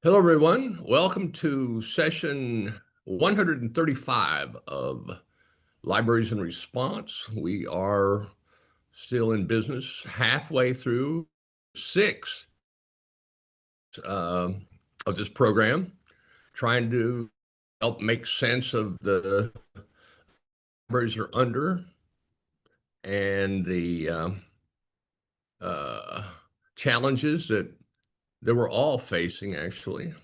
Hello, everyone. Welcome to session 135 of Libraries in Response. We are still in business, halfway through six uh, of this program, trying to help make sense of the libraries are under and the uh, challenges that we're all facing, actually.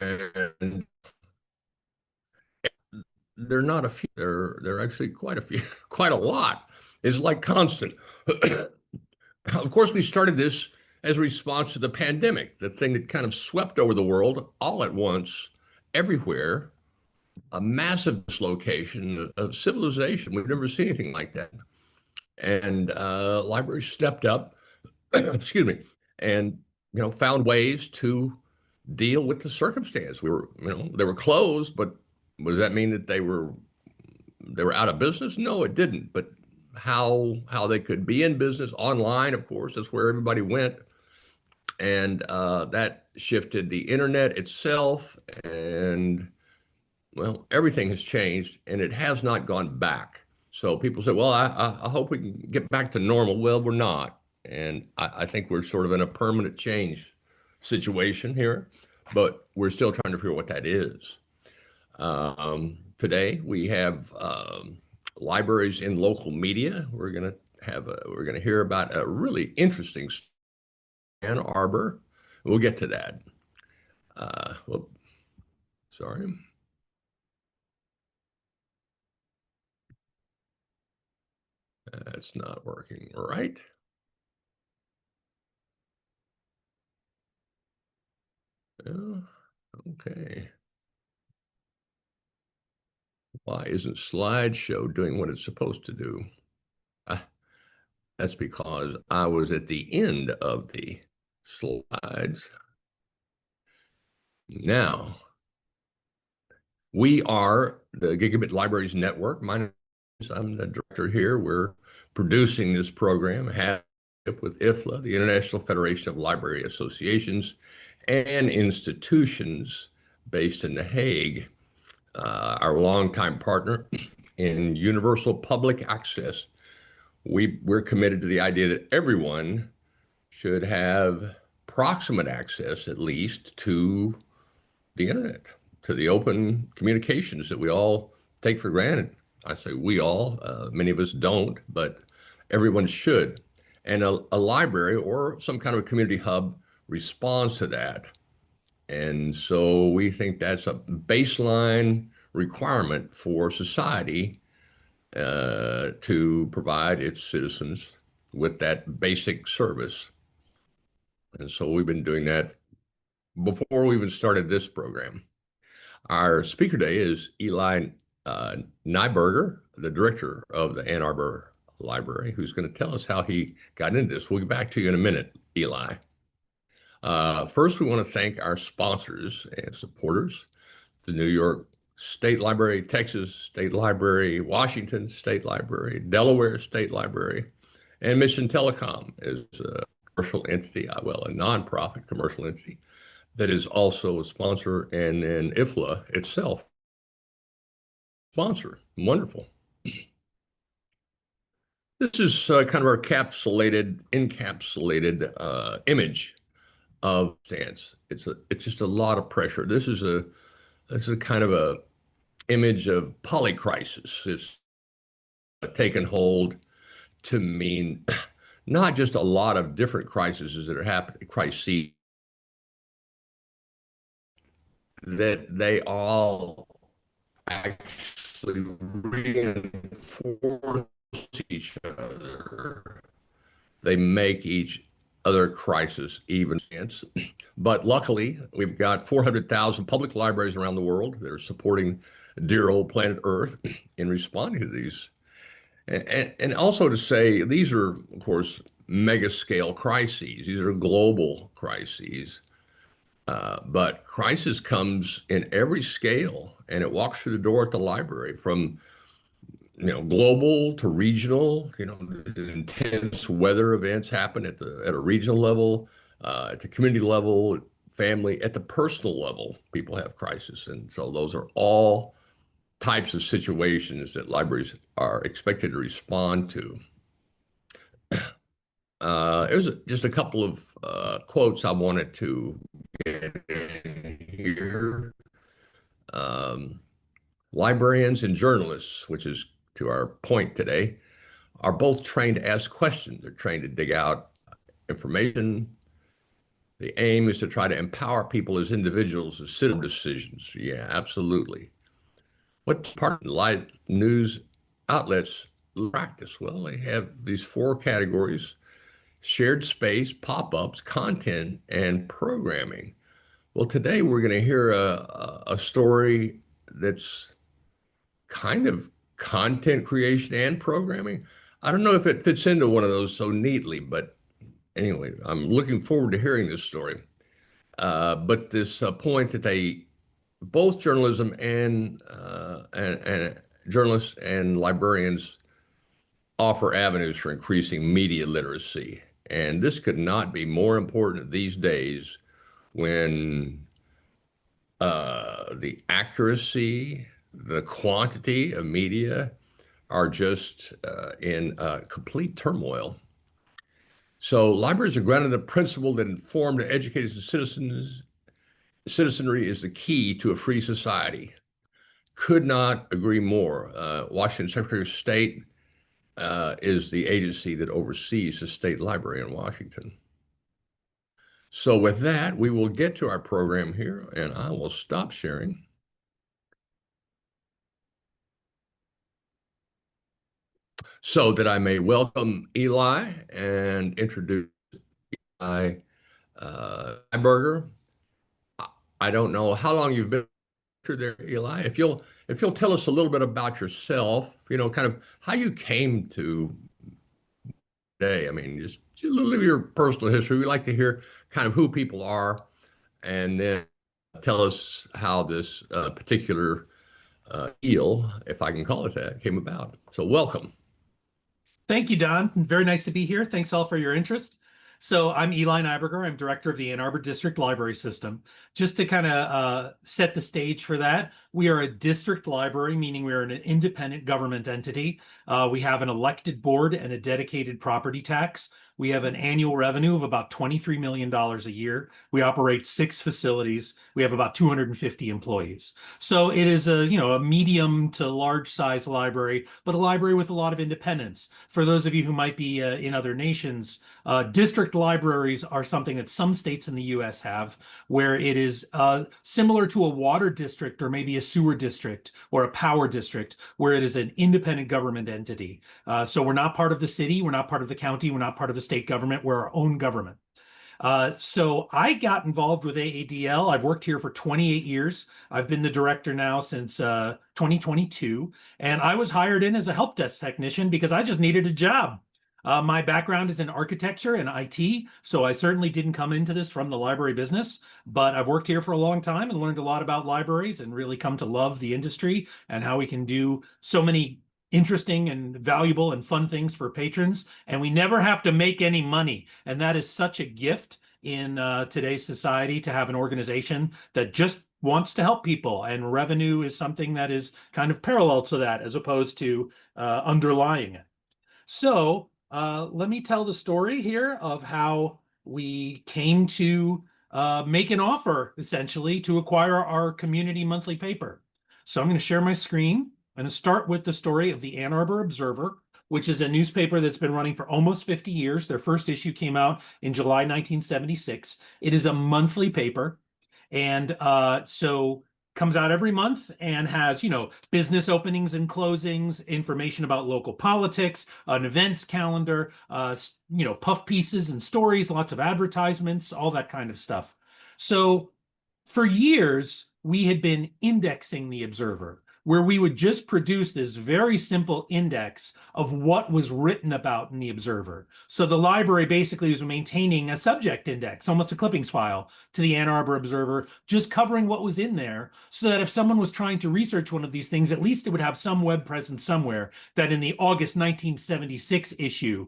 And they're not a few, they're actually quite a few, quite a lot. It's like constant. Of course, we started this as a response to the pandemic, the thing that kind of swept over the world all at once, everywhere, a massive dislocation of civilization. We've never seen anything like that. And libraries stepped up, excuse me, and found ways to deal with the circumstance. They were closed, but does that mean that they were out of business? No, it didn't. But how they could be in business online, of course, that's where everybody went, and that shifted the internet itself, and well, everything has changed, and it has not gone back. So people say, well, I hope we can get back to normal. Well, we're not, and I think we're sort of in a permanent change situation here, but we're still trying to figure out what that is. Today we have libraries in local media. We're gonna hear about a really interesting story in Ann Arbor. We'll get to that. Well, sorry. That's not working right. Oh, okay. Why isn't slideshow doing what it's supposed to do? Ah, that's because I was at the end of the slides. Now, we are the Gigabit Libraries Network. I'm the director here. We're producing this program with IFLA, the International Federation of Library Associations and Institutions based in The Hague, our longtime partner in universal public access. We're committed to the idea that everyone should have proximate access, at least, to the internet, to the open communications that we all take for granted. I say we all, many of us don't, but everyone should. And a library or some kind of a community hub responds to that. And so we think that's a baseline requirement for society to provide its citizens with that basic service. And so we've been doing that before we even started this program. Our speaker today is Eli Neiburger, the director of the Ann Arbor Library, who's going to tell us how he got into this. We'll get back to you in a minute, Eli. First, we want to thank our sponsors and supporters, the New York State Library, Texas State Library, Washington State Library, Delaware State Library, and Mission Telecom is a commercial entity, well, a nonprofit commercial entity that is also a sponsor, and then IFLA itself, sponsor. Wonderful. This is kind of our encapsulated image of stance. It's just a lot of pressure. This is kind of a image of polycrisis. It's taken hold to mean not just a lot of different crises that are happening, crises, that they all actually reinforce each other. They make each other crisis even sense. But luckily, we've got 400,000 public libraries around the world that are supporting dear old planet Earth in responding to these. And also to say, these are, of course, mega scale crises. These are global crises. But crisis comes in every scale, and it walks through the door at the library from global to regional. Intense weather events happen at a regional level, at the community level, family, at the personal level. People have crisis, and so those are all types of situations that libraries are expected to respond to. There's just a couple of quotes I wanted to get in here. Um, Librarians and journalists, which is to our point today, are both trained to ask questions. They're trained to dig out information. The aim is to try to empower people as individuals to sit in decisions. Yeah, absolutely. What part of live news outlets practice? Well, they have these four categories: shared space, pop-ups, content, and programming. Well, today we're going to hear a story that's kind of content creation and programming. I don't know if it fits into one of those so neatly, but anyway, I'm looking forward to hearing this story. But this point that both journalism and journalists and librarians offer avenues for increasing media literacy. And this could not be more important these days when the accuracy, the quantity of media are just in complete turmoil. So libraries are grounded in the principle that informed and educated citizenry is the key to a free society. Could not agree more. Washington Secretary of State is the agency that oversees the state library in Washington. So with that, we will get to our program here, and I will stop sharing. So that I may welcome Eli and introduce Eli Neiburger. I don't know how long you've been there, Eli. If you'll tell us a little bit about yourself, kind of how you came to today. I mean, just a little of your personal history. We like to hear kind of who people are, and then tell us how this particular eel, if I can call it that, came about. So welcome. Thank you, Don. Very nice to be here. Thanks all for your interest. So I'm Eli Neiburger. I'm director of the Ann Arbor District Library System. Just to kind of set the stage for that, we are a district library, meaning we are an independent government entity. We have an elected board and a dedicated property tax. We have an annual revenue of about $23 million a year. We operate 6 facilities. We have about 250 employees. So it is a medium to large size library, but a library with a lot of independence. For those of you who might be in other nations, district libraries are something that some states in the US have, where it is similar to a water district or maybe a sewer district or a power district, where it is an independent government entity. So we're not part of the city, we're not part of the county, we're not part of the state government, we're our own government. So I got involved with AADL. I've worked here for 28 years. I've been the director now since 2022, and I was hired in as a help desk technician because I just needed a job. My background is in architecture and IT, so I certainly didn't come into this from the library business, but I've worked here for a long time and learned a lot about libraries and really come to love the industry and how we can do so many interesting and valuable and fun things for patrons, and we never have to make any money. And that is such a gift in today's society, to have an organization that just wants to help people, and revenue is something that is kind of parallel to that as opposed to underlying it. So let me tell the story here of how we came to make an offer, essentially, to acquire our community monthly paper. So I'm going to share my screen. I'm going to start with the story of the Ann Arbor Observer, which is a newspaper that's been running for almost 50 years. Their first issue came out in July 1976. It is a monthly paper, and so comes out every month and has, business openings and closings, information about local politics, an events calendar, puff pieces and stories, lots of advertisements, all that kind of stuff. So for years, we had been indexing the Observer. where we would just produce this very simple index of what was written about in the Observer. So the library basically was maintaining a subject index, almost a clippings file, to the Ann Arbor Observer, just covering what was in there, so that if someone was trying to research one of these things, at least it would have some web presence somewhere, that in the August 1976 issue,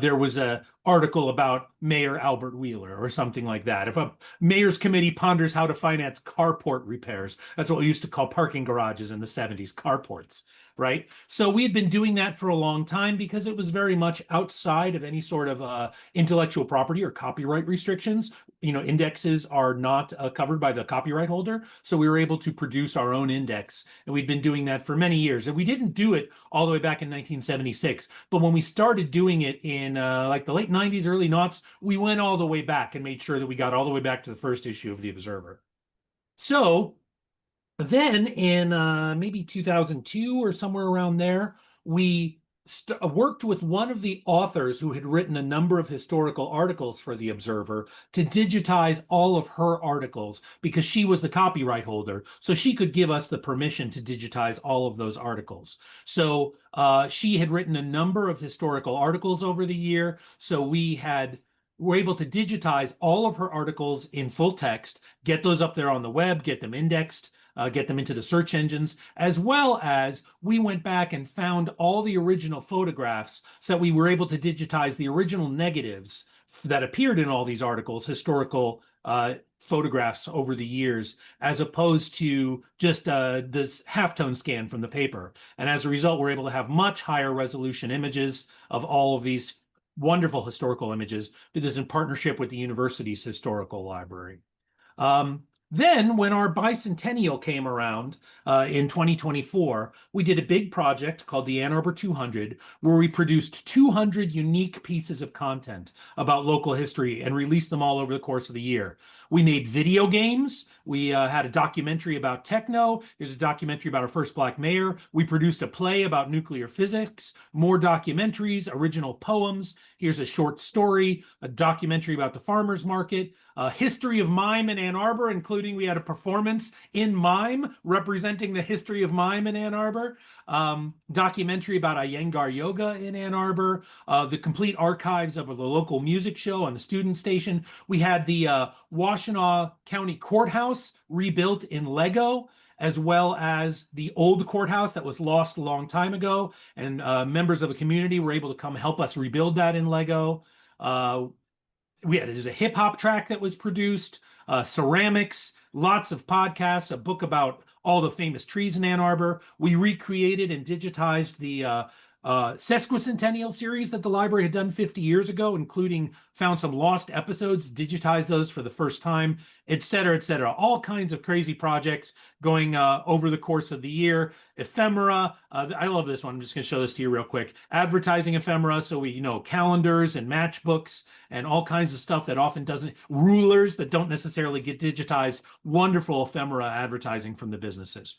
there was an article about Mayor Albert Wheeler or something like that. If a mayor's committee ponders how to finance carport repairs, that's what we used to call parking garages in the 70s, carports, right? So we had been doing that for a long time because it was very much outside of any sort of intellectual property or copyright restrictions. You know, indexes are not covered by the copyright holder. So we were able to produce our own index. And we'd been doing that for many years. And we didn't do it all the way back in 1976. But when we started doing it in like the late 90s, early noughts, we went all the way back and made sure that we got all the way back to the first issue of the Observer. So then in maybe 2002 or somewhere around there, we worked with one of the authors who had written a number of historical articles for the Observer to digitize all of her articles, because she was the copyright holder. So she could give us the permission to digitize all of those articles. So she had written a number of historical articles over the year. So were able to digitize all of her articles in full text, get those up there on the web, get them indexed, get them into the search engines, as well as we went back and found all the original photographs, so that we were able to digitize the original negatives that appeared in all these articles, historical photographs over the years, as opposed to just this halftone scan from the paper. And as a result, we're able to have much higher resolution images of all of these wonderful historical images. Did this in partnership with the university's historical library. Then when our bicentennial came around in 2024, we did a big project called the Ann Arbor 200, where we produced 200 unique pieces of content about local history and released them all over the course of the year. We made video games. We had a documentary about techno. There's a documentary about our first Black mayor. We produced a play about nuclear physics, more documentaries, original poems. Here's a short story, a documentary about the farmers market, a history of mime in Ann Arbor, including we had a performance in mime representing the history of mime in Ann Arbor, documentary about Iyengar yoga in Ann Arbor, the complete archives of the local music show on the student station. We had the Washtenaw County Courthouse rebuilt in Lego, as well as the old courthouse that was lost a long time ago. And members of the community were able to come help us rebuild that in Lego. There's a hip hop track that was produced, ceramics, lots of podcasts, a book about all the famous trees in Ann Arbor. We recreated and digitized the sesquicentennial series that the library had done 50 years ago, including found some lost episodes, digitized those for the first time, et cetera, et cetera. All kinds of crazy projects going over the course of the year. Ephemera, I love this one. I'm just going to show this to you real quick. Advertising ephemera, so we calendars and matchbooks and all kinds of stuff that often doesn't, rulers that don't necessarily get digitized, wonderful ephemera advertising from the businesses.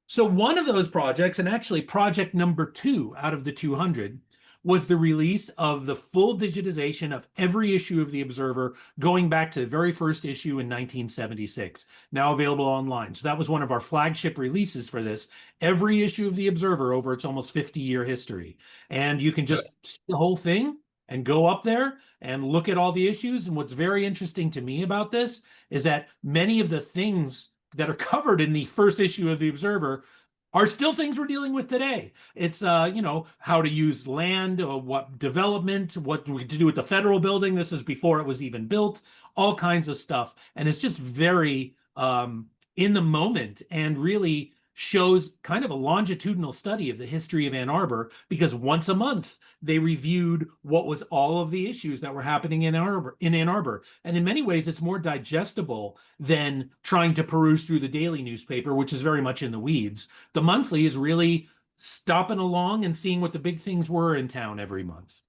So one of those projects, and actually project number 2 out of the 200, was the release of the full digitization of every issue of the Observer, going back to the very first issue in 1976, now available online. So that was one of our flagship releases for this, every issue of the Observer over its almost 50-year history. And you can just see the whole thing and go up there and look at all the issues. And what's very interesting to me about this is that many of the things that are covered in the first issue of the Observer are still things we're dealing with today. It's, how to use land, what development, what to do with the federal building. This is before it was even built, all kinds of stuff. And it's just very in the moment, and really shows kind of a longitudinal study of the history of Ann Arbor, because once a month they reviewed what was all of the issues that were happening in Ann Arbor. And in many ways, it's more digestible than trying to peruse through the daily newspaper, which is very much in the weeds. The monthly is really stopping along and seeing what the big things were in town every month.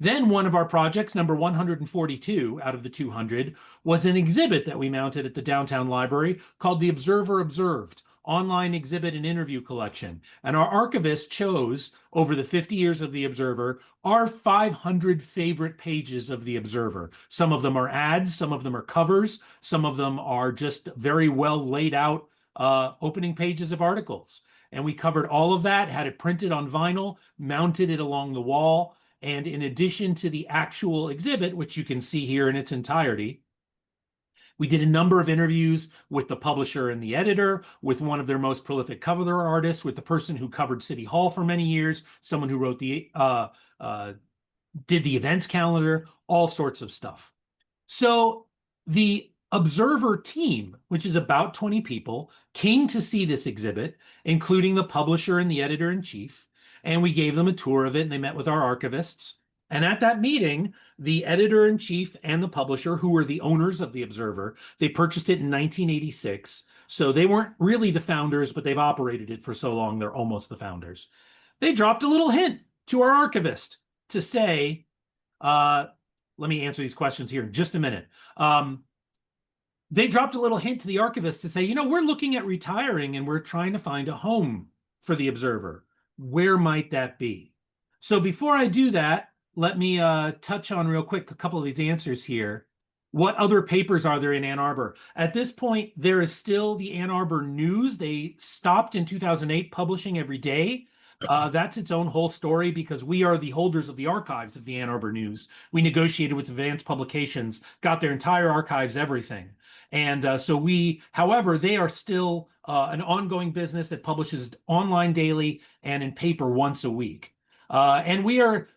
Then one of our projects, number 142 out of the 200, was an exhibit that we mounted at the downtown library called The Observer Observed, online exhibit and interview collection. And our archivist chose, over the 50 years of the Observer, our 500 favorite pages of the Observer. Some of them are ads, some of them are covers, some of them are just very well laid out opening pages of articles. And we covered all of that, had it printed on vinyl, mounted it along the wall. And in addition to the actual exhibit, which you can see here in its entirety, we did a number of interviews with the publisher and the editor, with one of their most prolific cover artists, with the person who covered City Hall for many years, someone who wrote did the events calendar, all sorts of stuff. So the Observer team, which is about 20 people, came to see this exhibit, including the publisher and the editor-in-chief, and we gave them a tour of it, and they met with our archivists. And at that meeting, the editor-in-chief and the publisher, who were the owners of the Observer, they purchased it in 1986. So they weren't really the founders, but they've operated it for so long, they're almost the founders. They dropped a little hint to our archivist to say, let me answer these questions here in just a minute. They dropped a little hint to the archivist to say, you know, we're looking at retiring and we're trying to find a home for the Observer. Where might that be? So before I do that, let me touch on real quick a couple of these answers here. What other papers are there in Ann Arbor? At this point, there is still the Ann Arbor News. They stopped in 2008 publishing every day. That's its own whole story because we are the holders of the archives of the Ann Arbor News. We negotiated with Advanced Publications, got their entire archives, everything. And however, they are still an ongoing business that publishes online daily and in paper once a week. And we are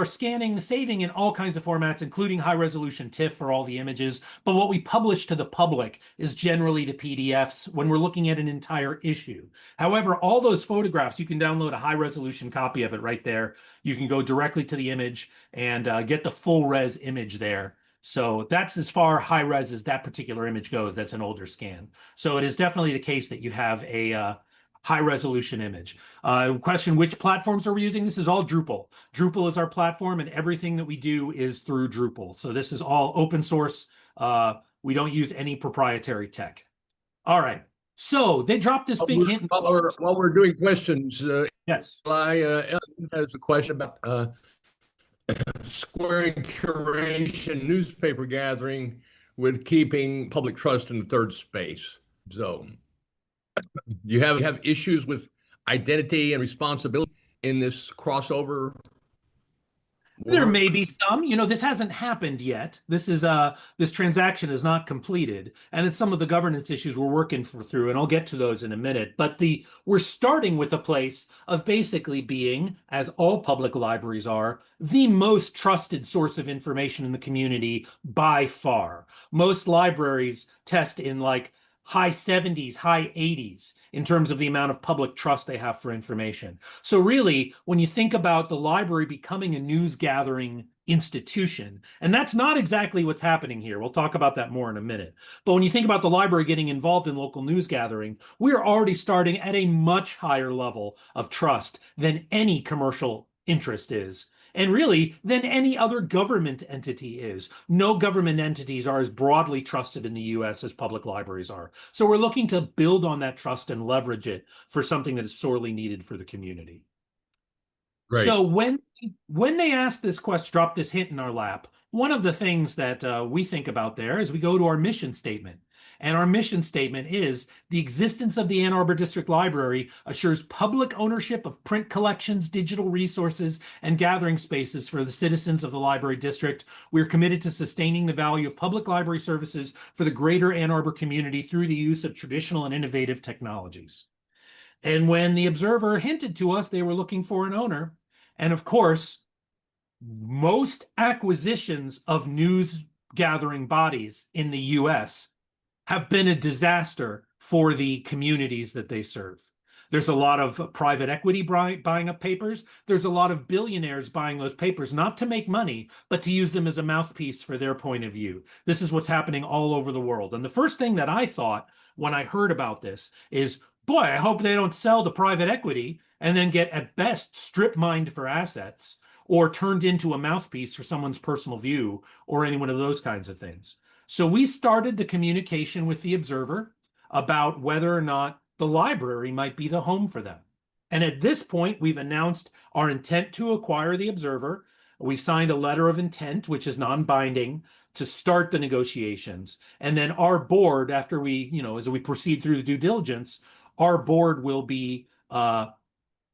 scanning, saving in all kinds of formats, including high-resolution TIFF for all the images. But what we publish to the public is generally the PDFs when we're looking at an entire issue. However, all those photographs, you can download a high-resolution copy of it right there. You can go directly to the image and get the full-res image there. So that's as far high-res as that particular image goes. That's an older scan. So it is definitely the case that you have a high-resolution image. Question, which platforms are we using? This is all Drupal. Drupal is our platform, and everything that we do is through Drupal. So this is all open source. We don't use any proprietary tech. All right. So they dropped this big hint. While we're doing questions, yes. Eli has a question about squaring curation newspaper gathering with keeping public trust in the third space zone. You have issues with identity and responsibility in this crossover? There may be some, you know, this hasn't happened yet. This transaction is not completed, and it's some of the governance issues we're working through, and I'll get to those in a minute. But we're starting with a place of basically being, as all public libraries are, the most trusted source of information in the community by far. Most libraries test in like high 70s, high 80s in terms of the amount of public trust they have for information. So really, when you think about the library becoming a news gathering institution, and that's not exactly what's happening here. We'll talk about that more in a minute. But when you think about the library getting involved in local news gathering, we're already starting at a much higher level of trust than any commercial interest is. And really, than any other government entity is. No government entities are as broadly trusted in the US as public libraries are. So we're looking to build on that trust and leverage it for something that is sorely needed for the community. Great. So when they ask this question, drop this hint in our lap, one of the things that we think about there is we go to our mission statement. And our mission statement is the existence of the Ann Arbor District Library assures public ownership of print collections, digital resources, and gathering spaces for the citizens of the library district. We're committed to sustaining the value of public library services for the greater Ann Arbor community through the use of traditional and innovative technologies. And when the Observer hinted to us they were looking for an owner, and of course, most acquisitions of news gathering bodies in the US have been a disaster for the communities that they serve. There's a lot of private equity buying up papers. There's a lot of billionaires buying those papers, not to make money, but to use them as a mouthpiece for their point of view. This is what's happening all over the world. And the first thing that I thought when I heard about this is, boy, I hope they don't sell to private equity and then get at best strip mined for assets or turned into a mouthpiece for someone's personal view or any one of those kinds of things. So we started the communication with the Observer about whether or not the library might be the home for them. And at this point, we've announced our intent to acquire the Observer. We've signed a letter of intent, which is non-binding, to start the negotiations. And then our board, after we, as we proceed through the due diligence, our board will be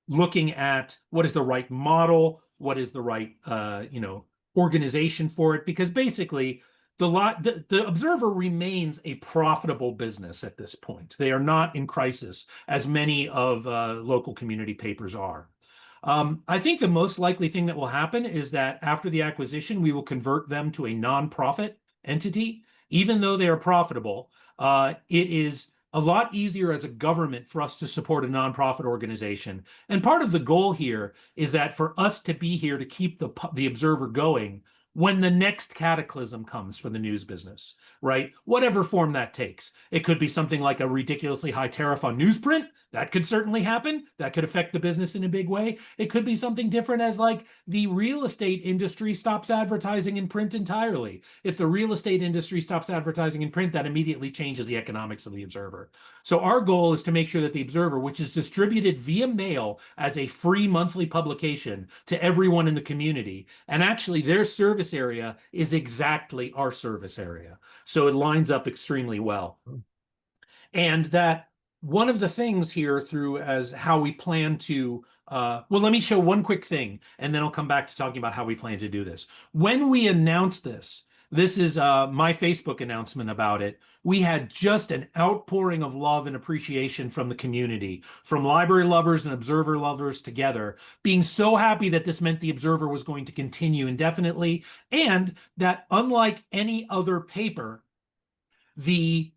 looking at what is the right model, what is the right organization for it, because basically the Observer remains a profitable business at this point. They are not in crisis as many of local community papers are. I think the most likely thing that will happen is that after the acquisition, we will convert them to a nonprofit entity. Even though they are profitable, it is a lot easier as a government for us to support a nonprofit organization. And part of the goal here is that for us to be here to keep the Observer going when the next cataclysm comes for the news business, right? Whatever form that takes. It could be something like a ridiculously high tariff on newsprint. That could certainly happen. That could affect the business in a big way. It could be something different as like the real estate industry stops advertising in print entirely. If the real estate industry stops advertising in print, that immediately changes the economics of the Observer. So our goal is to make sure that the Observer, which is distributed via mail as a free monthly publication to everyone in the community, and actually their service area is exactly our service area. So it lines up extremely well. And that one of the things here through as how we plan to, well, let me show one quick thing, and then I'll come back to talking about how we plan to do this. When we announced this, this is my Facebook announcement about it. We had just an outpouring of love and appreciation from the community, from library lovers and Observer lovers together, being so happy that this meant the Observer was going to continue indefinitely, and that unlike any other paper, the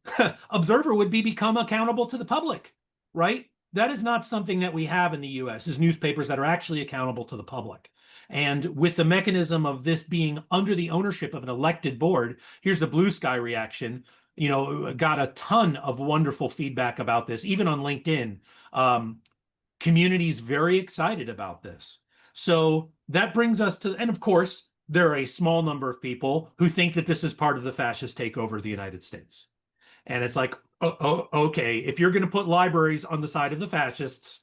Observer would become accountable to the public, right? That is not something that we have in the US, is newspapers that are actually accountable to the public. And with the mechanism of this being under the ownership of an elected board, here's the blue sky reaction. Got a ton of wonderful feedback about this, even on LinkedIn. Community's very excited about this. So that brings us to, and of course, there are a small number of people who think that this is part of the fascist takeover of the United States. And it's like, okay, if you're going to put libraries on the side of the fascists,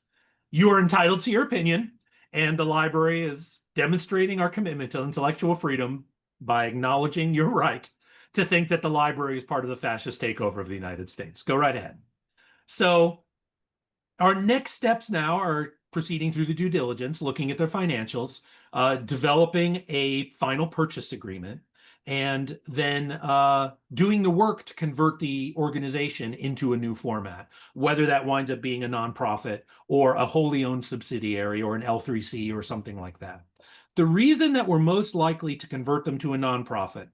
you are entitled to your opinion. And the library is demonstrating our commitment to intellectual freedom by acknowledging your right to think that the library is part of the fascist takeover of the United States. Go right ahead. So our next steps now are proceeding through the due diligence, looking at their financials, developing a final purchase agreement, and then doing the work to convert the organization into a new format, whether that winds up being a nonprofit or a wholly owned subsidiary or an L3C or something like that. The reason that we're most likely to convert them to a nonprofit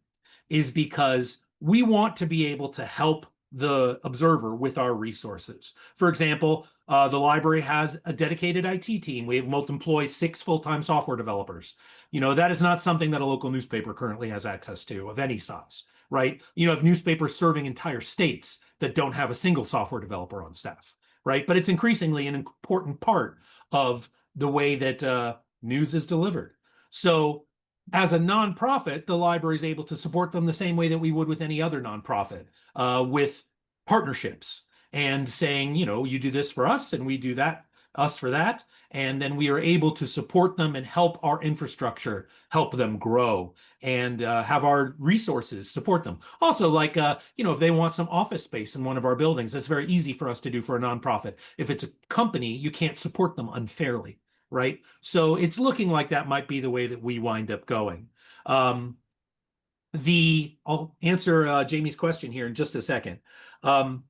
is because we want to be able to help the Observer with our resources. For example, the library has a dedicated IT team. We have employ 6 full-time software developers. That is not something that a local newspaper currently has access to of any size, right? Have newspapers serving entire states that don't have a single software developer on staff, right? But it's increasingly an important part of the way that news is delivered. So as a nonprofit, the library is able to support them the same way that we would with any other nonprofit, with partnerships and saying, you do this for us and we do that, us for that. And then we are able to support them and help our infrastructure, help them grow and have our resources support them. Also, like, if they want some office space in one of our buildings, that's very easy for us to do for a nonprofit. If it's a company, you can't support them unfairly. Right. So it's looking like that might be the way that we wind up going. I'll answer Jamie's question here in just a second. The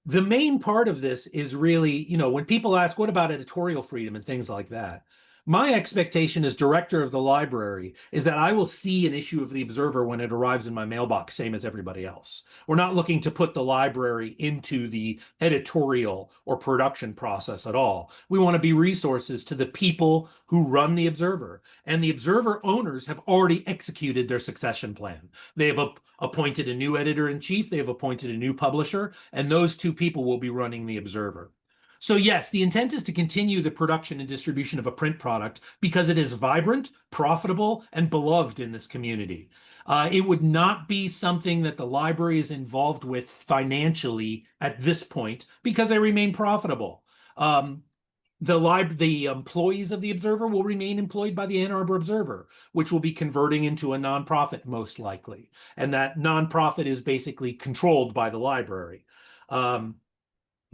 main part of this is really, when people ask, what about editorial freedom and things like that? My expectation as director of the library is that I will see an issue of the Observer when it arrives in my mailbox, same as everybody else. We're not looking to put the library into the editorial or production process at all. We want to be resources to the people who run the Observer. And the Observer owners have already executed their succession plan. They have appointed a new editor-in-chief, they have appointed a new publisher, and those 2 people will be running the Observer. So yes, the intent is to continue the production and distribution of a print product because it is vibrant, profitable, and beloved in this community. It would not be something that the library is involved with financially at this point because they remain profitable. The employees of the Observer will remain employed by the Ann Arbor Observer, which will be converting into a nonprofit most likely. And that nonprofit is basically controlled by the library.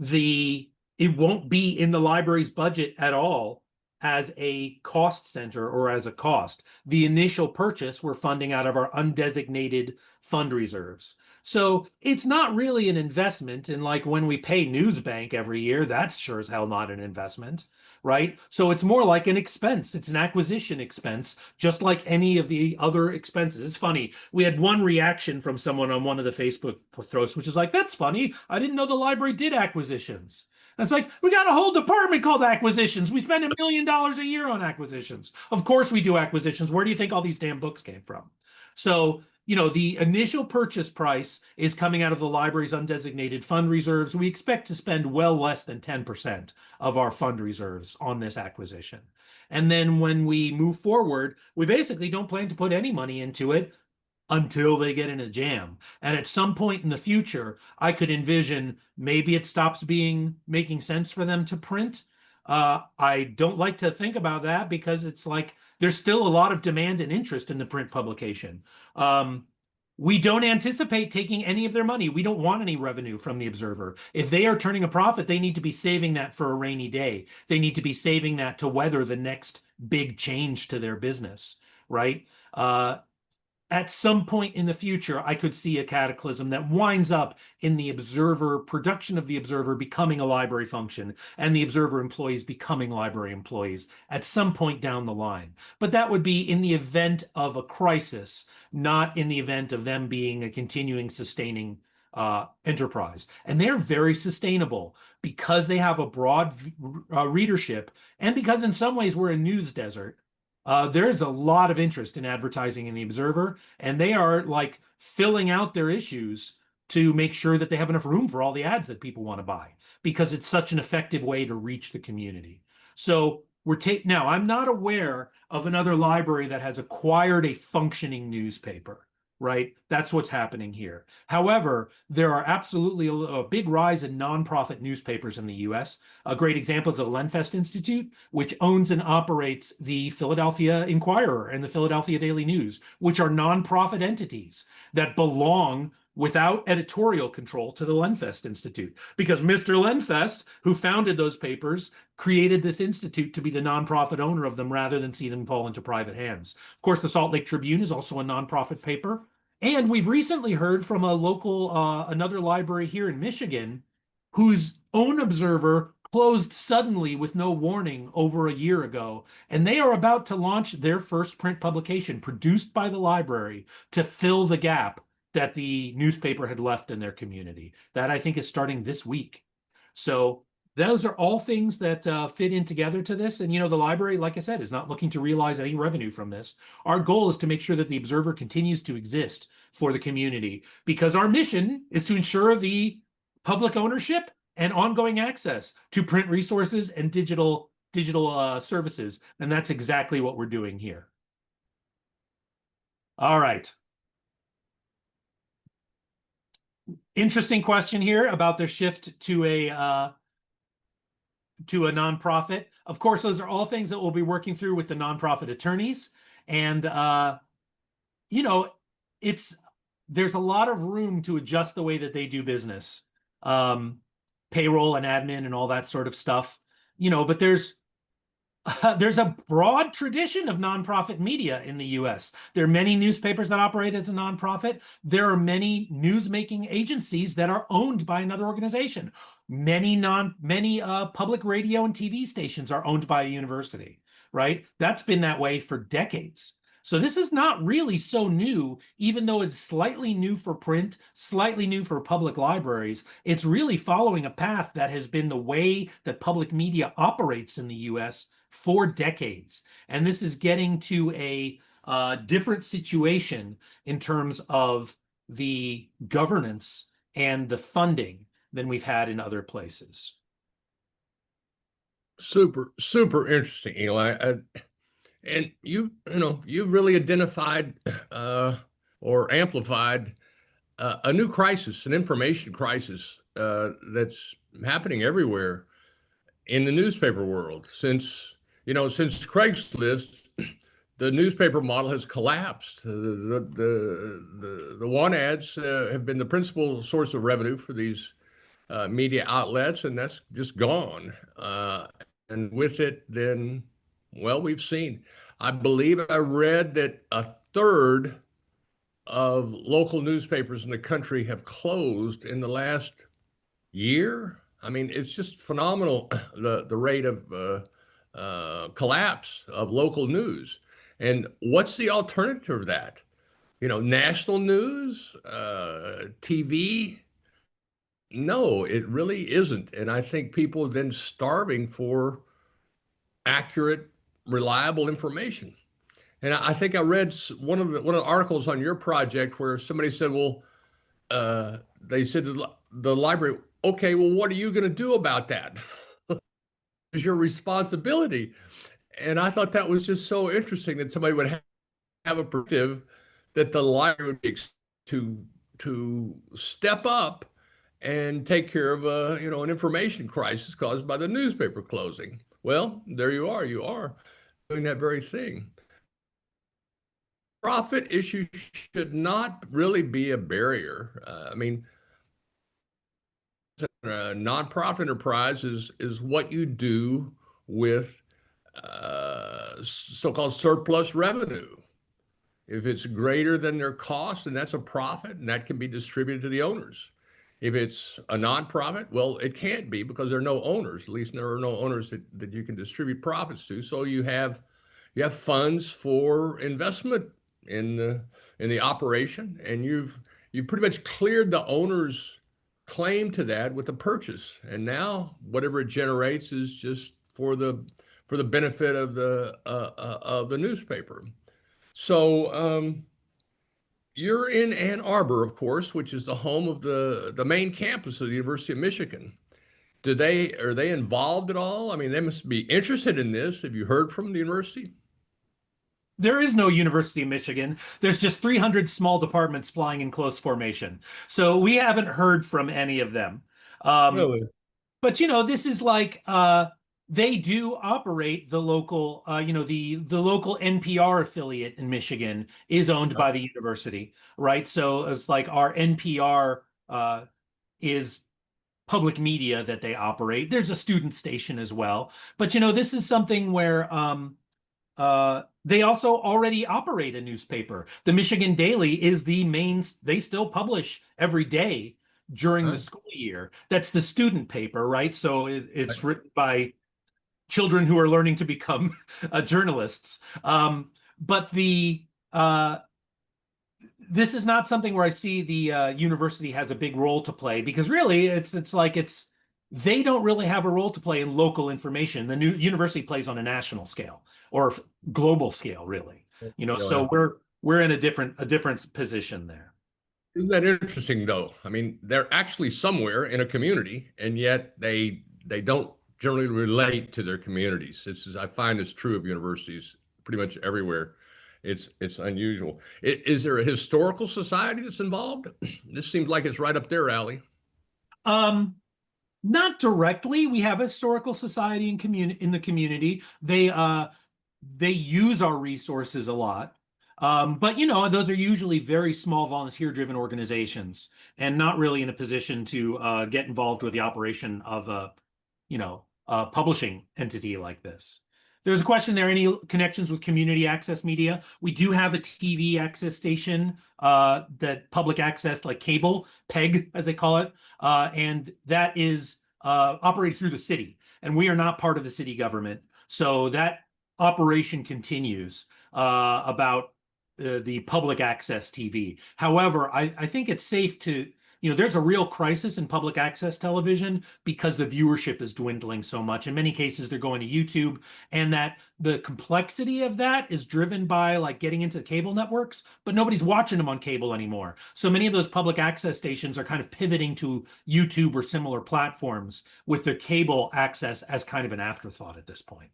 it won't be in the library's budget at all as a cost center or as a cost. The initial purchase we're funding out of our undesignated fund reserves. So it's not really an investment. And like when we pay Newsbank every year, that's sure as hell not an investment, right? So it's more like an expense. It's an acquisition expense, just like any of the other expenses. It's funny. We had one reaction from someone on one of the Facebook throws, which is like, that's funny. I didn't know the library did acquisitions. It's like, we got a whole department called acquisitions. We spend $1 million a year on acquisitions. Of course we do acquisitions. Where do you think all these damn books came from? So, the initial purchase price is coming out of the library's undesignated fund reserves. We expect to spend well less than 10% of our fund reserves on this acquisition. And then when we move forward, we basically don't plan to put any money into it until they get in a jam. And at some point in the future, I could envision maybe it stops making sense for them to print. I don't like to think about that because it's like there's still a lot of demand and interest in the print publication. We don't anticipate taking any of their money. We don't want any revenue from the Observer. If they are turning a profit, they need to be saving that for a rainy day. They need to be saving that to weather the next big change to their business, right? At some point in the future, I could see a cataclysm that winds up in the Observer, production of the Observer becoming a library function and the Observer employees becoming library employees at some point down the line. But that would be in the event of a crisis, not in the event of them being a continuing sustaining enterprise. And they're very sustainable because they have a broad readership and because in some ways we're a news desert. There's a lot of interest in advertising in the Observer, and they are like filling out their issues to make sure that they have enough room for all the ads that people want to buy because it's such an effective way to reach the community. So now I'm not aware of another library that has acquired a functioning newspaper, right? That's what's happening here. However, there are absolutely a big rise in nonprofit newspapers in the US. A great example is the Lenfest Institute, which owns and operates the Philadelphia Inquirer and the Philadelphia Daily News, which are nonprofit entities that belong without editorial control to the Lenfest Institute. Because Mr. Lenfest, who founded those papers, created this institute to be the nonprofit owner of them rather than see them fall into private hands. Of course, the Salt Lake Tribune is also a nonprofit paper. And we've recently heard from another library here in Michigan, whose own Observer closed suddenly with no warning over a year ago. And they are about to launch their first print publication produced by the library to fill the gap that the newspaper had left in their community. That I think is starting this week. So those are all things that fit in together to this. And, the library, like I said, is not looking to realize any revenue from this. Our goal is to make sure that the Observer continues to exist for the community because our mission is to ensure the public ownership and ongoing access to print resources and digital services. And that's exactly what we're doing here. All right. Interesting question here about their shift to a nonprofit. Of course, those are all things that we'll be working through with the nonprofit attorneys. And, there's a lot of room to adjust the way that they do business. Payroll and admin and all that sort of stuff, but there's a broad tradition of nonprofit media in the US. There are many newspapers that operate as a nonprofit. There are many news-making agencies that are owned by another organization. Many public radio and TV stations are owned by a university, right? That's been that way for decades. So this is not really so new, even though it's slightly new for print, slightly new for public libraries. It's really following a path that has been the way that public media operates in the US for decades. And this is getting to a different situation in terms of the governance and the funding than we've had in other places. Super, super interesting, Eli. And you've really identified or amplified a new crisis, an information crisis that's happening everywhere in the newspaper world. Since Craigslist, the newspaper model has collapsed. The want ads have been the principal source of revenue for these media outlets, and that's just gone. And with it, then, well, we've seen. I believe I read that a third of local newspapers in the country have closed in the last year. I mean, it's just phenomenal the rate of collapse of local news. And what's the alternative to that? You know, national news, TV. No, it really isn't. And I think people are then starving for accurate, reliable information. And I think I read one of the articles on your project where somebody said, well, they said to the library, okay, well, what are you going to do about that? It's your responsibility. And I thought that was just so interesting that somebody would have a perspective that the library would be to step up and take care of an information crisis caused by the newspaper closing. Well, there you are. You are doing that very thing. Profit issue should not really be a barrier. I mean, nonprofit enterprise is what you do with so-called surplus revenue. If it's greater than their cost, then that's a profit, and that can be distributed to the owners. If it's a nonprofit, well, it can't be because there are no owners. At least there are no owners that you can distribute profits to. So you have funds for investment in the operation, and you've pretty much cleared the owner's claim to that with the purchase. And now whatever it generates is just for the benefit of the newspaper. So you're in Ann Arbor, of course, which is the home of the main campus of the University of Michigan. Are they involved at all? I mean, they must be interested in this. Have you heard from the university? There is no University of Michigan. There's just 300 small departments flying in close formation. So we haven't heard from any of them. Um, Really? but this is like they do operate the local, the local NPR affiliate in Michigan is owned by the university, right? So it's like our NPR is public media that they operate. There's a student station as well. But this is something where they also already operate a newspaper. The Michigan Daily is the main, they still publish every day during the Huh? school year. That's the student paper, right? So it's written by children who are learning to become journalists. But this is not something where I see the university has a big role to play, because really it's they don't really have a role to play in local information. The new university plays on a national scale or global scale, really. So we're in a different position there. Isn't that interesting, though? I mean, they're actually somewhere in a community, and yet they don't generally relate to their communities. I find it's true of universities pretty much everywhere. It's unusual. Is there a historical society that's involved? This seems like it's right up their alley. Um, Not directly. We have a historical society in the community. They use our resources a lot. But those are usually very small volunteer-driven organizations and not really in a position to get involved with the operation of a publishing entity like this. There's a question there, any connections with community access media? We do have a TV access station that public access, like cable, PEG, as they call it, and that is operated through the city. And we are not part of the city government. So that operation continues about the public access TV. However, I think it's safe to, there's a real crisis in public access television because the viewership is dwindling so much. In many cases, they're going to YouTube, and that the complexity of that is driven by like getting into cable networks, but nobody's watching them on cable anymore. So many of those public access stations are kind of pivoting to YouTube or similar platforms with their cable access as kind of an afterthought at this point.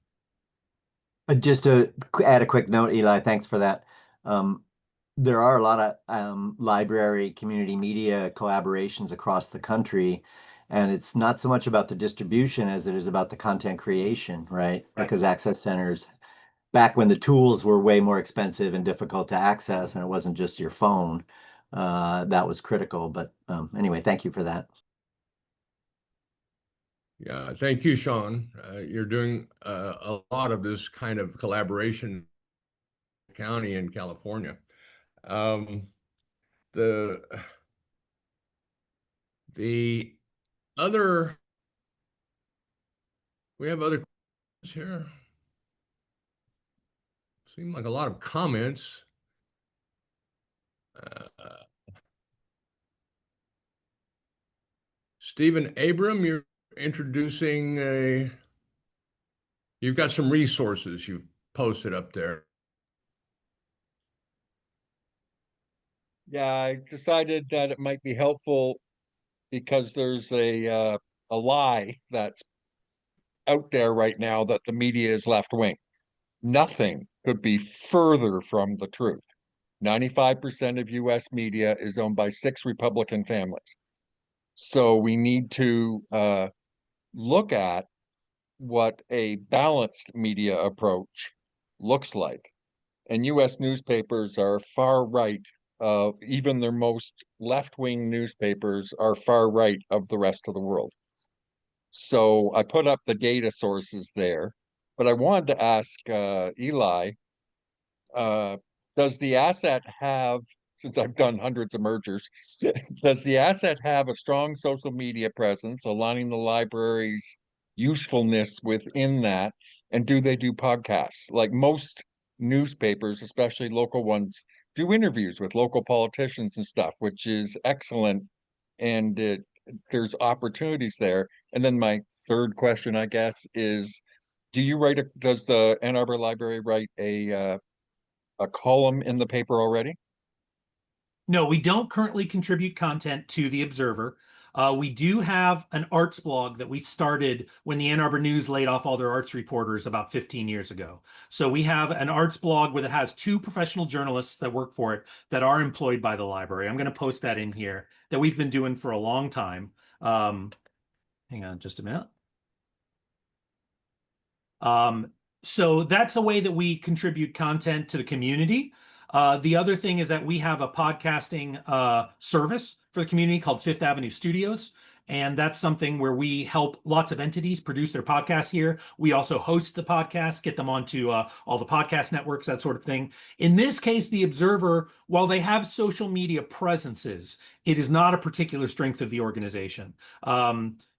Just to add a quick note, Eli, thanks for that. There are a lot of library community media collaborations across the country, and it's not so much about the distribution as it is about the content creation, right? Because access centers, back when the tools were way more expensive and difficult to access, and it wasn't just your phone, that was critical. But anyway, thank you for that. Yeah, thank you, Sean. You're doing a lot of this kind of collaboration county in California. Um, the the other we have other questions here. Seem like a lot of comments. Uh, Stephen Abram, you're introducing you've got some resources you've posted up there. Yeah, I decided that it might be helpful because there's a lie that's out there right now that the media is left wing. Nothing could be further from the truth. 95% of US media is owned by 6 Republican families. So we need to look at what a balanced media approach looks like. And US newspapers are far right. Even their most left-wing newspapers are far right of the rest of the world. So I put up the data sources there, but I wanted to ask Eli, uh, does the asset have, since I've done hundreds of mergers, does the asset have a strong social media presence, aligning the library's usefulness within that? And do they do podcasts? Like most newspapers, especially local ones, do interviews with local politicians and stuff, which is excellent. And there's opportunities there. And then my third question, I guess, is does the Ann Arbor Library write a column in the paper already? No, we don't currently contribute content to the Observer. We do have an arts blog that we started when the Ann Arbor News laid off all their arts reporters about 15 years ago. So we have an arts blog where it has 2 professional journalists that work for it that are employed by the library. I'm going to post that in here that we've been doing for a long time. Hang on just a minute. So that's a way that we contribute content to the community. The other thing is that we have a podcasting service for the community called Fifth Avenue Studios. And that's something where we help lots of entities produce their podcasts here. We also host the podcasts, get them onto all the podcast networks, that sort of thing. In this case, the Observer, while they have social media presences, it is not a particular strength of the organization.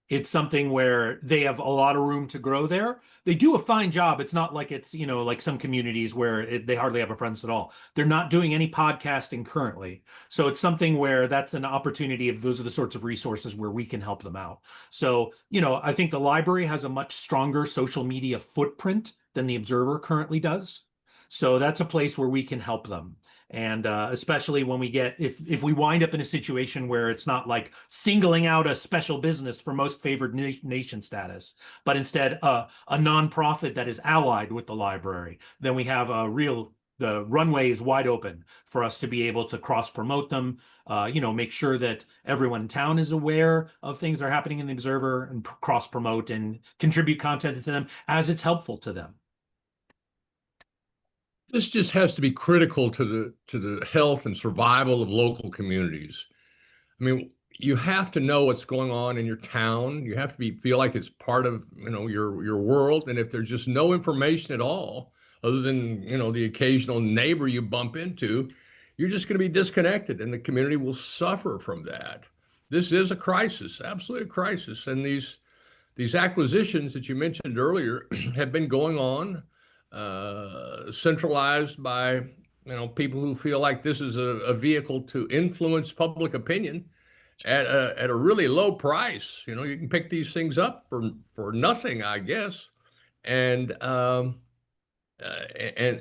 It's something where they have a lot of room to grow there. They do a fine job. It's not like it's, like some communities where they hardly have a presence at all. They're not doing any podcasting currently. So it's something where that's an opportunity if those are the sorts of resources where we can help them out. So, I think the library has a much stronger social media footprint than the Observer currently does. So that's a place where we can help them. And especially when we get, if we wind up in a situation where it's not like singling out a special business for most favored nation status, but instead a nonprofit that is allied with the library, then we have the runway is wide open for us to be able to cross promote them, make sure that everyone in town is aware of things that are happening in the Observer and cross promote and contribute content to them as it's helpful to them. This just has to be critical to the health and survival of local communities. I mean, you have to know what's going on in your town. You have to feel like it's part of, your world. And if there's just no information at all, other than, the occasional neighbor you bump into, you're just going to be disconnected and the community will suffer from that. This is a crisis, absolutely a crisis. And these acquisitions that you mentioned earlier have been going on, centralized by people who feel like this is a vehicle to influence public opinion at a really low price. You can pick these things up for nothing, I guess. And and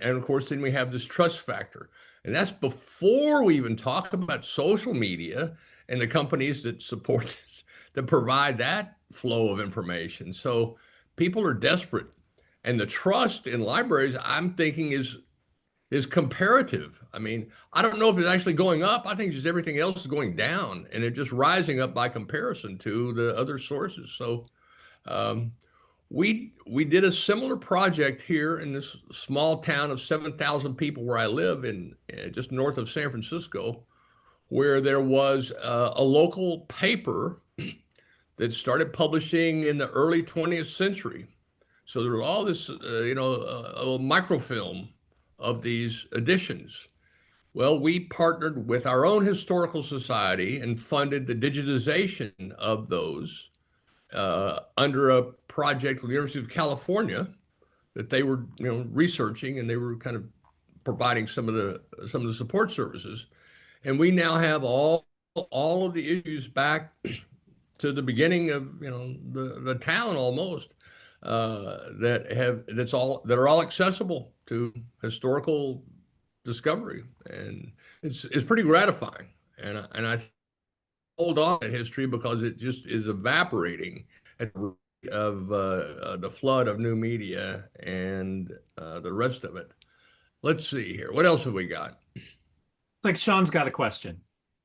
of course, then we have this trust factor, and that's before we even talk about social media and the companies that support that provide that flow of information. So people are desperate, and the trust in libraries, I'm thinking, is comparative. I mean, I don't know if it's actually going up. I think just everything else is going down, and it's just rising up by comparison to the other sources. So um, we did a similar project here in this small town of 7,000 people where I live in just north of San Francisco, where there was a local paper that started publishing in the early 20th century. So there was all this, a microfilm of these editions. Well, we partnered with our own historical society and funded the digitization of those under a project with the University of California that they were, researching, and they were kind of providing some of the support services. And we now have all of the issues back to the beginning of the town almost that are all accessible to historical discovery, and it's pretty gratifying. And I hold on to history because it just is evaporating at the rate of the flood of new media and the rest of it. Let's see here. What else have we got? It's like Sean's got a question.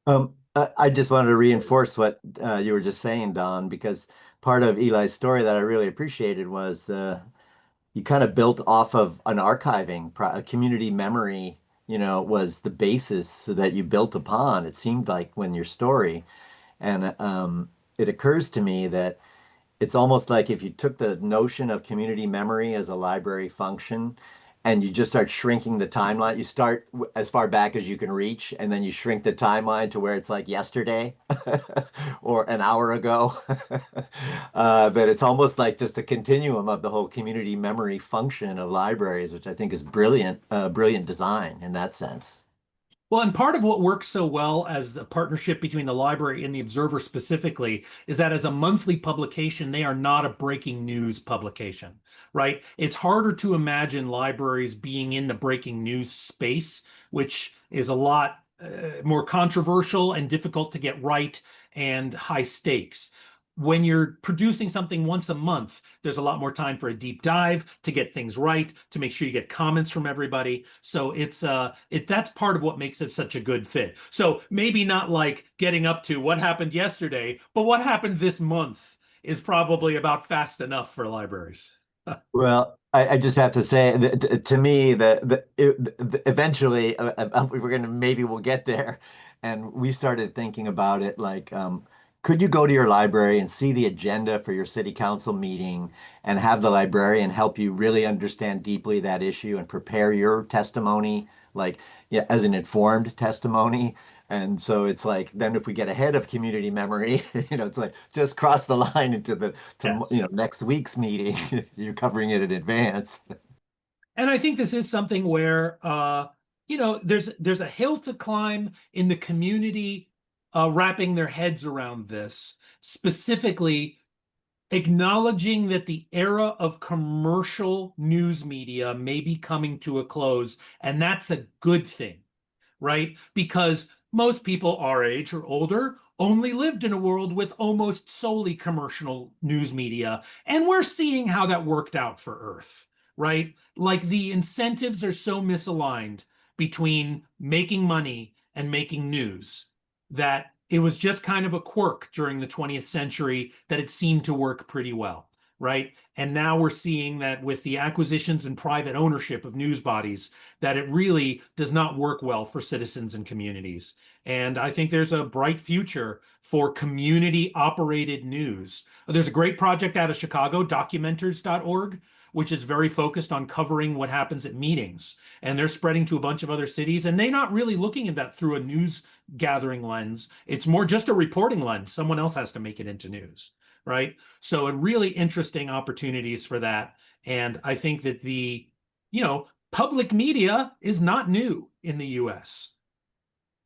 I just wanted to reinforce what you were just saying, Don, because part of Eli's story that I really appreciated was you kind of built off of an archiving, a community memory, was the basis that you built upon, it seemed like, when your story. And it occurs to me that it's almost like if you took the notion of community memory as a library function and you just start shrinking the timeline, you start as far back as you can reach, and then you shrink the timeline to where it's like yesterday or an hour ago. But it's almost like just a continuum of the whole community memory function of libraries, which I think is brilliant design in that sense. Well, and part of what works so well as a partnership between the library and the Observer specifically is that as a monthly publication, they are not a breaking news publication, right? It's harder to imagine libraries being in the breaking news space, which is a lot more controversial and difficult to get right and high stakes. When you're producing something once a month, there's a lot more time for a deep dive to get things right, to make sure you get comments from everybody. So that's part of what makes it such a good fit. So maybe not like getting up to what happened yesterday, but what happened this month is probably about fast enough for libraries. Well, I just have to say that to me eventually we'll get there, and we started thinking about it like, could you go to your library and see the agenda for your city council meeting and have the librarian help you really understand deeply that issue and prepare your testimony, like, yeah, as an informed testimony? And so it's like, then if we get ahead of community memory, it's like just cross the line into Yes. next week's meeting. You're covering it in advance. And I think this is something where there's a hill to climb in the community wrapping their heads around this, specifically acknowledging that the era of commercial news media may be coming to a close, and that's a good thing, right? Because most people our age or older only lived in a world with almost solely commercial news media, and we're seeing how that worked out for Earth, right? Like the incentives are so misaligned between making money and making news that it was just kind of a quirk during the 20th century that it seemed to work pretty well, right? And now we're seeing that with the acquisitions and private ownership of news bodies, that it really does not work well for citizens and communities. And I think there's a bright future for community-operated news. There's a great project out of Chicago, documenters.org, which is very focused on covering what happens at meetings. And they're spreading to a bunch of other cities, and they're not really looking at that through a news gathering lens. It's more just a reporting lens. Someone else has to make it into news, right? So really interesting opportunities for that. And I think that the, public media is not new in the US,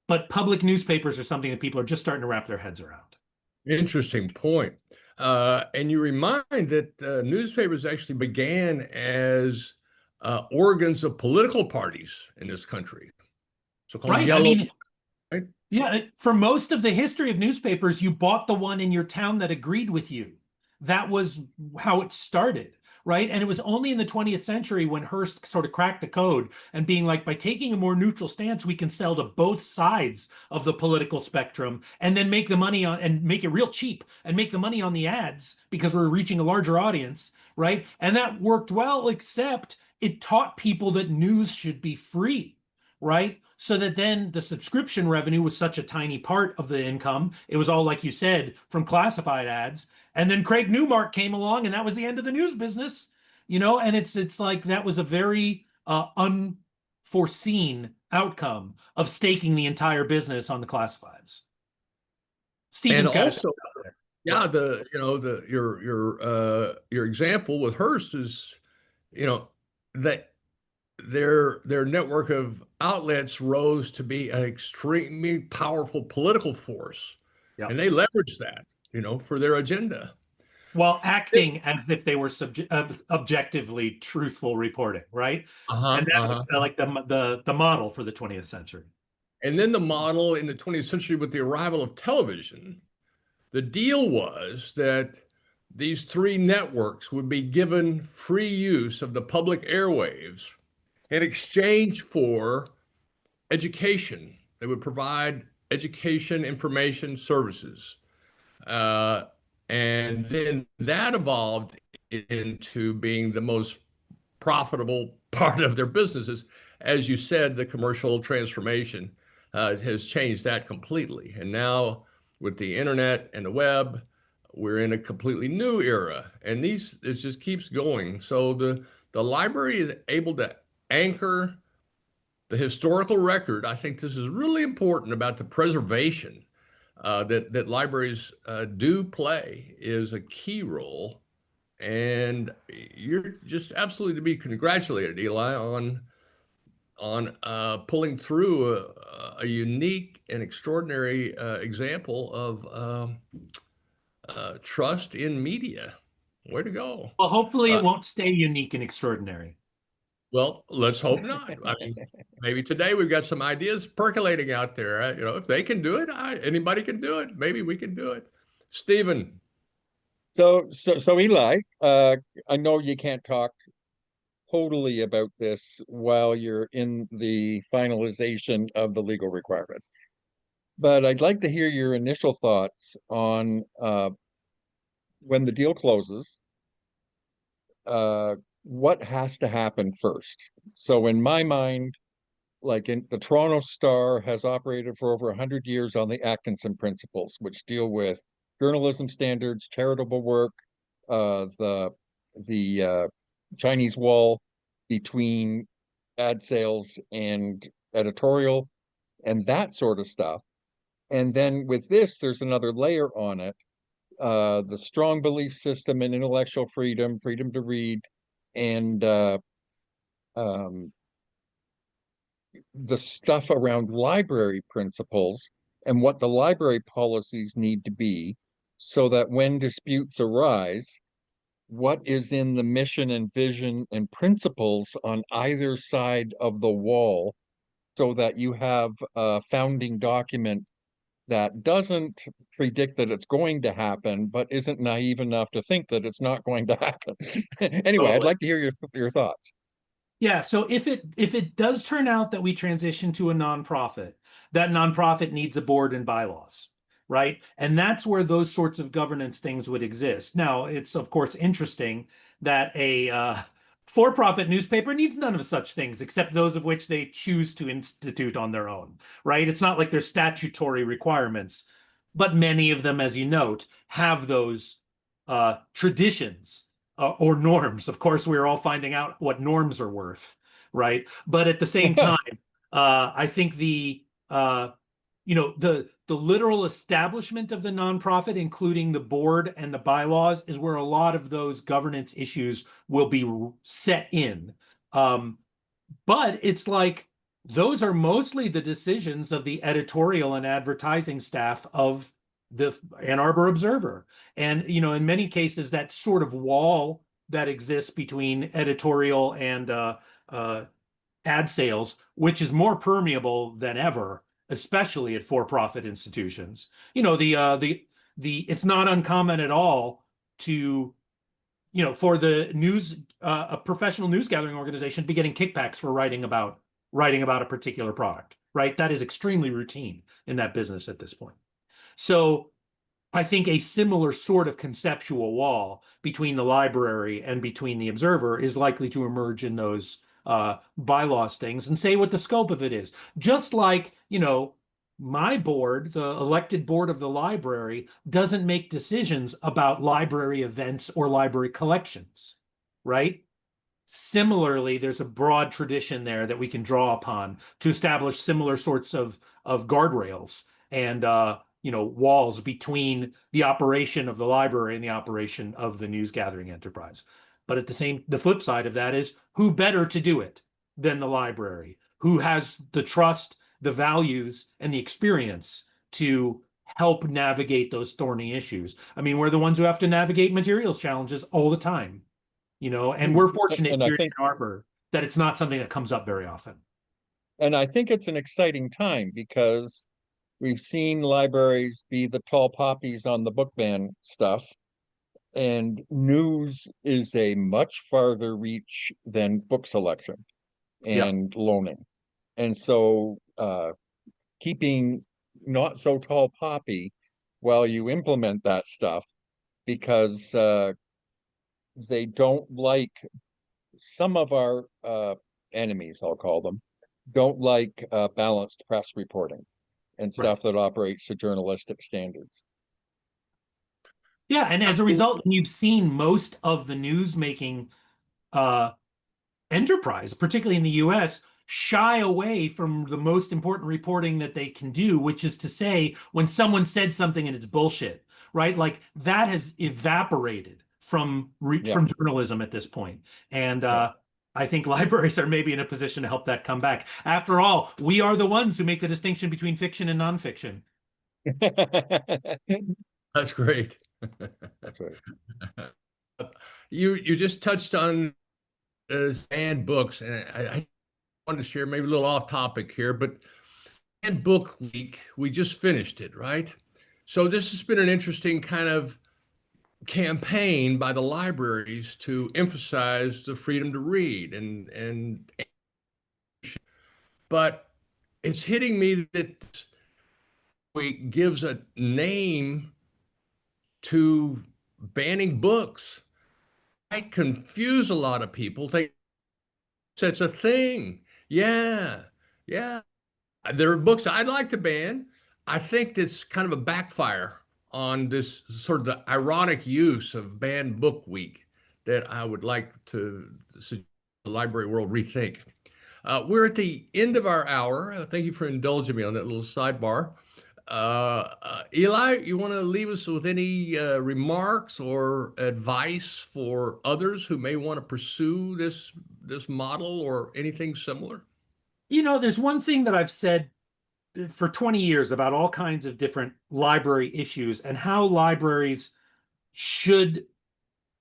but public newspapers are something that people are just starting to wrap their heads around. Interesting point. And you remind that newspapers actually began as organs of political parties in this country. So-called Right. yellow. Right? Yeah, for most of the history of newspapers, you bought the one in your town that agreed with you. That was how it started, right? And it was only in the 20th century when Hearst sort of cracked the code and being like, by taking a more neutral stance, we can sell to both sides of the political spectrum and then make the money on and make it real cheap and make the money on the ads because we're reaching a larger audience, right? And that worked well, except it taught people that news should be free, right? So that then the subscription revenue was such a tiny part of the income. It was all, like you said, from classified ads. And then Craig Newmark came along, and that was the end of the news business, and it's like that was a very unforeseen outcome of staking the entire business on the classifieds. Stephen's And got also, yeah, your example with Hearst is, that their network of outlets rose to be an extremely powerful political force, Yep. and they leveraged that, for their agenda. while acting as if they were objectively truthful reporting, right? And that was like the model for the 20th century. And then the model in the 20th century with the arrival of television, the deal was that these three networks would be given free use of the public airwaves in exchange for education. They would provide education, information, services. And then that evolved into being the most profitable part of their businesses. As you said, the commercial transformation has changed that completely. And now with the internet and the web, we're in a completely new era. And it just keeps going. So the library is able to anchor the historical record. I think this is really important about the preservation that libraries do play is a key role. And you're just absolutely to be congratulated, Eli, on pulling through a unique and extraordinary example of trust in media. Way to go. Well, hopefully it won't stay unique and extraordinary. Well, let's hope not. I mean, maybe today we've got some ideas percolating out there. If they can do it, anybody can do it. Maybe we can do it. Stephen. So Eli, I know you can't talk totally about this while you're in the finalization of the legal requirements, but I'd like to hear your initial thoughts on when the deal closes, what has to happen first. So in my mind, like the Toronto Star has operated for over 100 years on the Atkinson principles, which deal with journalism standards, charitable work, the Chinese wall between ad sales and editorial, and that sort of stuff. And then with this, there's another layer on it, the strong belief system in intellectual freedom, freedom to read, and the stuff around library principles and what the library policies need to be so that when disputes arise, what is in the mission and vision and principles on either side of the wall so that you have a founding document that doesn't predict that it's going to happen, but isn't naive enough to think that it's not going to happen. Anyway, I'd like to hear your thoughts. Yeah, so if it does turn out that we transition to a nonprofit, that nonprofit needs a board and bylaws, right? And that's where those sorts of governance things would exist. Now, it's of course interesting that a for-profit newspaper needs none of such things except those of which they choose to institute on their own, right? It's not like there's statutory requirements, but many of them, as you note, have those traditions or norms. Of course, we're all finding out what norms are worth, right? But at the same time, I think the literal establishment of the nonprofit, including the board and the bylaws, is where a lot of those governance issues will be set in. But it's like those are mostly the decisions of the editorial and advertising staff of the Ann Arbor Observer. And, in many cases, that sort of wall that exists between editorial and ad sales, which is more permeable than ever, especially at for-profit institutions. It's not uncommon at all to, for the news, a professional news gathering organization to be getting kickbacks for writing about a particular product, right? That is extremely routine in that business at this point. So I think a similar sort of conceptual wall between the library and between the Observer is likely to emerge in those bylaws things and say what the scope of it is. Just like, my board, the elected board of the library, doesn't make decisions about library events or library collections, right? Similarly, there's a broad tradition there that we can draw upon to establish similar sorts of guardrails and walls between the operation of the library and the operation of the news gathering enterprise. But the flip side of that is, who better to do it than the library? Who has the trust, the values, and the experience to help navigate those thorny issues? I mean, we're the ones who have to navigate materials challenges all the time, and we're fortunate And here I in think, Ann Arbor that it's not something that comes up very often. and I think it's an exciting time because we've seen libraries be the tall poppies on the book ban stuff, and news is a much farther reach than book selection Yeah. and loaning. And so keeping not so tall poppy while you implement that stuff, because they don't like, some of our enemies, I'll call them, don't like balanced press reporting and stuff that operates to journalistic standards. Yeah, and as a result, you've seen most of the news making enterprise, particularly in the US, shy away from the most important reporting that they can do, which is to say, when someone said something and it's bullshit, right? Like that has evaporated from journalism at this point. And I think libraries are maybe in a position to help that come back. After all, we are the ones who make the distinction between fiction and nonfiction. That's great. That's right. You just touched on banned books, and I wanted to share maybe a little off topic here, but Banned Book Week, we just finished it, right? So this has been an interesting kind of campaign by the libraries to emphasize the freedom to read, but it's hitting me that week gives a name to banning books. I confuse a lot of people. Think such a thing. Yeah, yeah. There are books I'd like to ban. I think that's kind of a backfire on this sort of the ironic use of Banned Book Week that I would like to suggest the library world rethink. We're at the end of our hour. Thank you for indulging me on that little sidebar. Eli, you want to leave us with any remarks or advice for others who may want to pursue this model or anything similar? There's one thing that I've said for 20 years about all kinds of different library issues and how libraries should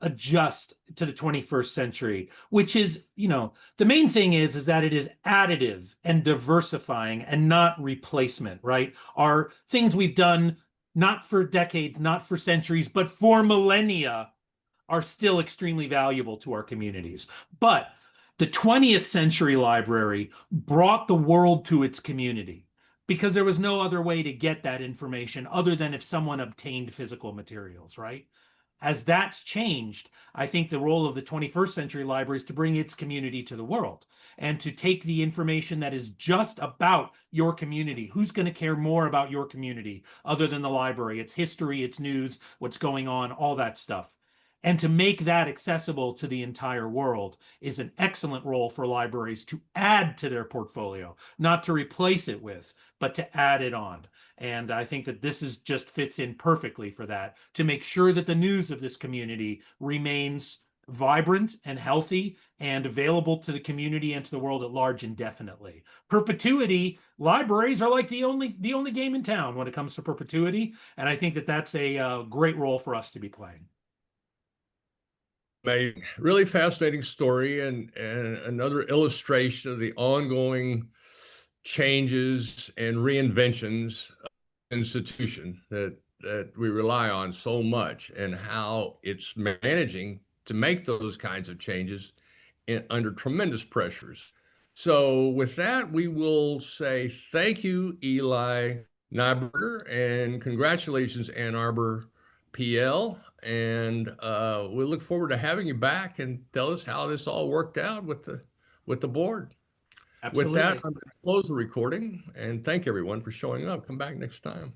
adjust to the 21st century, which is, the main thing is that it is additive and diversifying and not replacement, right? Are things we've done not for decades, not for centuries, but for millennia are still extremely valuable to our communities. But the 20th century library brought the world to its community because there was no other way to get that information other than if someone obtained physical materials, right? As that's changed, I think the role of the 21st century library is to bring its community to the world and to take the information that is just about your community. Who's going to care more about your community other than the library? Its history, its news, what's going on, all that stuff. And to make that accessible to the entire world is an excellent role for libraries to add to their portfolio, not to replace it with, but to add it on. And I think that this just fits in perfectly for that, to make sure that the news of this community remains vibrant and healthy and available to the community and to the world at large indefinitely. Perpetuity, libraries are like the only game in town when it comes to perpetuity. And I think that that's a great role for us to be playing. Amazing. Really fascinating story and another illustration of the ongoing changes and reinventions of the institution that we rely on so much, and how it's managing to make those kinds of changes under tremendous pressures. So with that, we will say thank you, Eli Neiburger, and congratulations, Ann Arbor PL. And we look forward to having you back and tell us how this all worked out with with the board. Absolutely. With that, I'm going to close the recording and thank everyone for showing up. Come back next time.